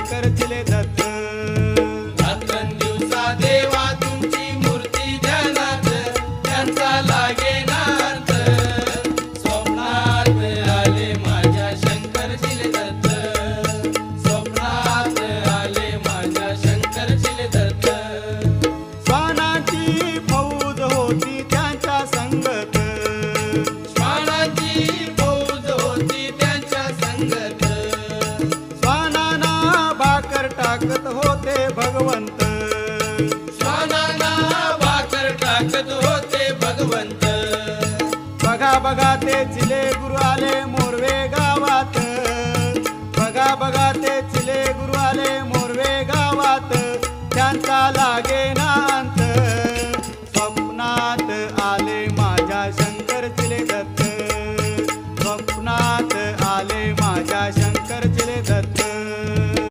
शंकर चिले दत्त. रात्रंदिवसा देवा तुमची मूर्ती ध्यानात, त्यांचा लागे नार्थ. स्वप्नात आले माझ्या शंकर चिले दत्त, स्वप्नात आले माझ्या शंकर चिले दत्त. श्वानांची फौज होती त्यांच्या संगत, श्वानांची फौज होती त्यांच्या संगत. श्वानांना भाकर टाकत होते भगवंत, श्वानांना भाकर टाकत होते भगवंत. बघा बघा ते चिले गुरु आले मोरवे गावात, बघा बघा ते चिले गुरु आले मोरवे गावात. त्यांचा लागे